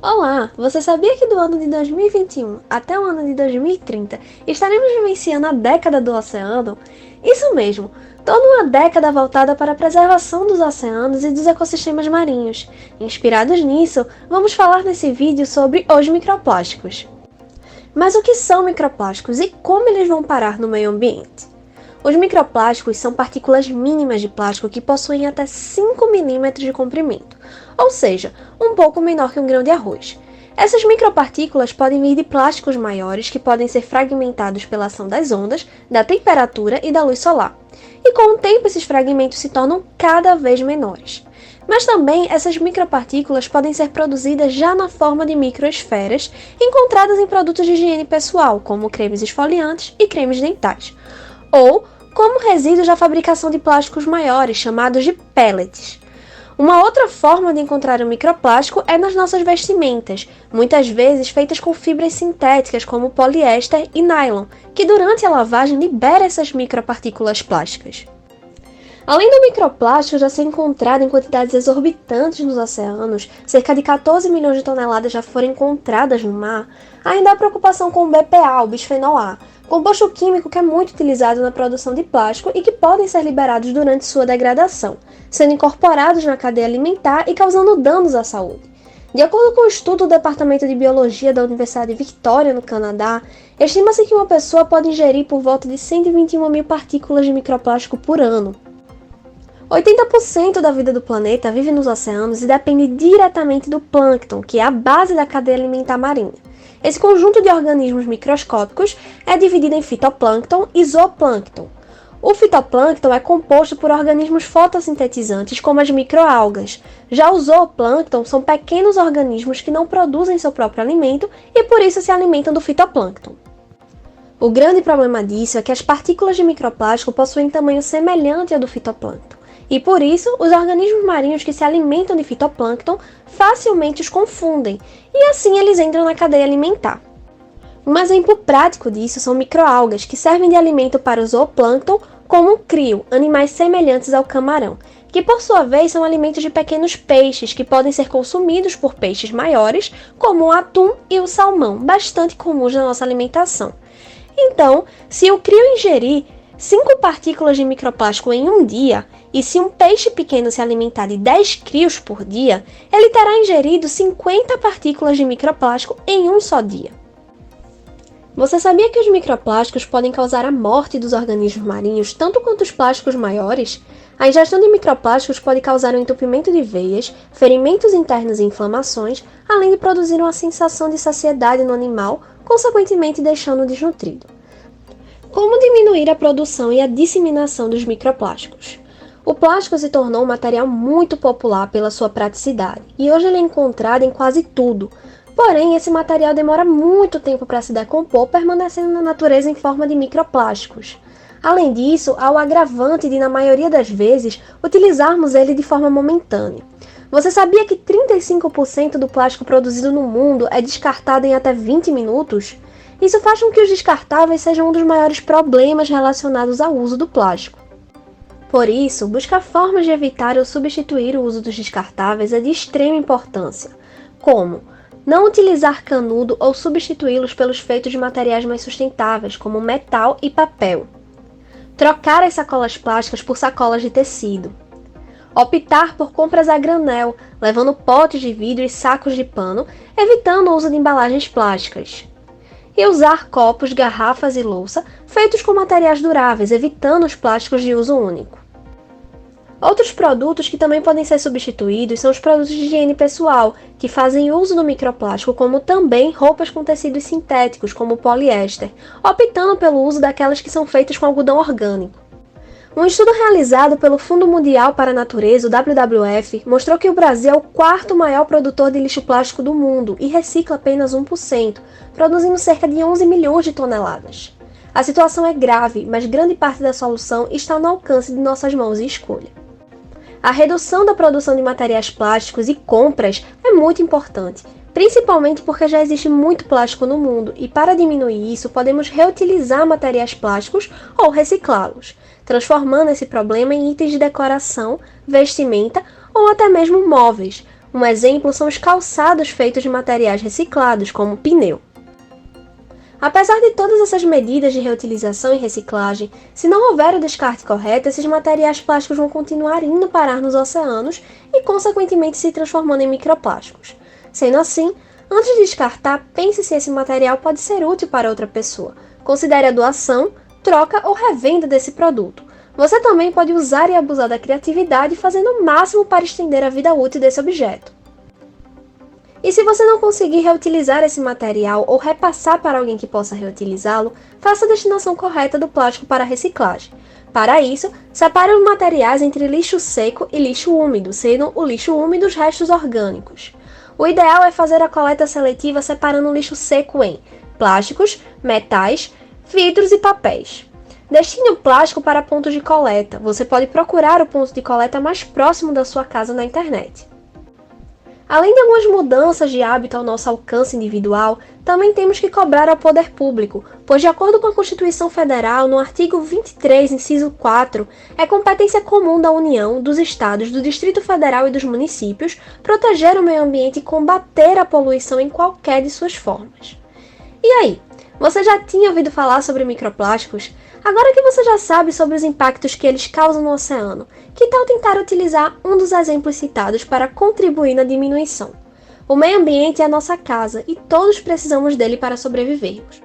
Olá! Você sabia que do ano de 2021 até o ano de 2030 estaremos vivenciando a década do oceano? Isso mesmo, toda uma década voltada para a preservação dos oceanos e dos ecossistemas marinhos. Inspirados nisso, vamos falar nesse vídeo sobre os microplásticos. Mas o que são microplásticos e como eles vão parar no meio ambiente? Os microplásticos são partículas mínimas de plástico que possuem até 5 milímetros de comprimento, ou seja, um pouco menor que um grão de arroz. Essas micropartículas podem vir de plásticos maiores que podem ser fragmentados pela ação das ondas, da temperatura e da luz solar. E com o tempo esses fragmentos se tornam cada vez menores. Mas também essas micropartículas podem ser produzidas já na forma de microesferas, encontradas em produtos de higiene pessoal, como cremes esfoliantes e cremes dentais, ou como resíduos da fabricação de plásticos maiores, chamados de pellets. Uma outra forma de encontrar o microplástico é nas nossas vestimentas, muitas vezes feitas com fibras sintéticas como poliéster e nylon, que durante a lavagem libera essas micropartículas plásticas. Além do microplástico já ser encontrado em quantidades exorbitantes nos oceanos, cerca de 14 milhões de toneladas já foram encontradas no mar, ainda há preocupação com o BPA, o bisfenol A, composto químico que é muito utilizado na produção de plástico e que podem ser liberados durante sua degradação, sendo incorporados na cadeia alimentar e causando danos à saúde. De acordo com o estudo do Departamento de Biologia da Universidade de Victoria, no Canadá, estima-se que uma pessoa pode ingerir por volta de 121 mil partículas de microplástico por ano. 80% da vida do planeta vive nos oceanos e depende diretamente do plâncton, que é a base da cadeia alimentar marinha. Esse conjunto de organismos microscópicos é dividido em fitoplâncton e zooplâncton. O fitoplâncton é composto por organismos fotossintetizantes, como as microalgas. Já os zooplâncton são pequenos organismos que não produzem seu próprio alimento e por isso se alimentam do fitoplâncton. O grande problema disso é que as partículas de microplástico possuem tamanho semelhante ao do fitoplâncton. E por isso, os organismos marinhos que se alimentam de fitoplâncton facilmente os confundem, e assim eles entram na cadeia alimentar. Um exemplo prático disso são microalgas, que servem de alimento para o zooplâncton, como o crio, animais semelhantes ao camarão, que por sua vez são alimentos de pequenos peixes, que podem ser consumidos por peixes maiores, como o atum e o salmão, bastante comuns na nossa alimentação. Então, se o crio ingerir 5 partículas de microplástico em um dia, e se um peixe pequeno se alimentar de 10 crios por dia, ele terá ingerido 50 partículas de microplástico em um só dia. Você sabia que os microplásticos podem causar a morte dos organismos marinhos tanto quanto os plásticos maiores? A ingestão de microplásticos pode causar um entupimento de veias, ferimentos internos e inflamações, além de produzir uma sensação de saciedade no animal, consequentemente deixando-o desnutrido. Como diminuir a produção e a disseminação dos microplásticos? O plástico se tornou um material muito popular pela sua praticidade, e hoje ele é encontrado em quase tudo. Porém, esse material demora muito tempo para se decompor, permanecendo na natureza em forma de microplásticos. Além disso, há o agravante de, na maioria das vezes, utilizarmos ele de forma momentânea. Você sabia que 35% do plástico produzido no mundo é descartado em até 20 minutos? Isso faz com que os descartáveis sejam um dos maiores problemas relacionados ao uso do plástico. Por isso, buscar formas de evitar ou substituir o uso dos descartáveis é de extrema importância, como não utilizar canudo ou substituí-los pelos feitos de materiais mais sustentáveis, como metal e papel. Trocar as sacolas plásticas por sacolas de tecido. Optar por compras a granel, levando potes de vidro e sacos de pano, evitando o uso de embalagens plásticas. E usar copos, garrafas e louça feitos com materiais duráveis, evitando os plásticos de uso único. Outros produtos que também podem ser substituídos são os produtos de higiene pessoal, que fazem uso do microplástico, como também roupas com tecidos sintéticos, como o poliéster, optando pelo uso daquelas que são feitas com algodão orgânico. Um estudo realizado pelo Fundo Mundial para a Natureza, o WWF, mostrou que o Brasil é o quarto maior produtor de lixo plástico do mundo e recicla apenas 1%, produzindo cerca de 11 milhões de toneladas. A situação é grave, mas grande parte da solução está no alcance de nossas mãos e escolha. A redução da produção de materiais plásticos e compras é muito importante, principalmente porque já existe muito plástico no mundo e para diminuir isso podemos reutilizar materiais plásticos ou reciclá-los, transformando esse problema em itens de decoração, vestimenta ou até mesmo móveis, Um exemplo são os calçados feitos de materiais reciclados, como pneu. Apesar de todas essas medidas de reutilização e reciclagem, se não houver o descarte correto, esses materiais plásticos vão continuar indo parar nos oceanos e, consequentemente, se transformando em microplásticos. Sendo assim, antes de descartar, pense se esse material pode ser útil para outra pessoa. Considere a doação, troca ou revenda desse produto. Você também pode usar e abusar da criatividade, fazendo o máximo para estender a vida útil desse objeto. E se você não conseguir reutilizar esse material ou repassar para alguém que possa reutilizá-lo, faça a destinação correta do plástico para reciclagem. Para isso, separe os materiais entre lixo seco e lixo úmido, sendo o lixo úmido os restos orgânicos. O ideal é fazer a coleta seletiva separando o lixo seco em plásticos, metais, vidros e papéis. Destine o plástico para pontos de coleta. Você pode procurar o ponto de coleta mais próximo da sua casa na internet. Além de algumas mudanças de hábito ao nosso alcance individual, também temos que cobrar ao poder público, pois de acordo com a Constituição Federal, no artigo 23, inciso 4, é competência comum da União, dos Estados, do Distrito Federal e dos municípios proteger o meio ambiente e combater a poluição em qualquer de suas formas. E aí, você já tinha ouvido falar sobre microplásticos? Agora que você já sabe sobre os impactos que eles causam no oceano, que tal tentar utilizar um dos exemplos citados para contribuir na diminuição? O meio ambiente é a nossa casa e todos precisamos dele para sobrevivermos.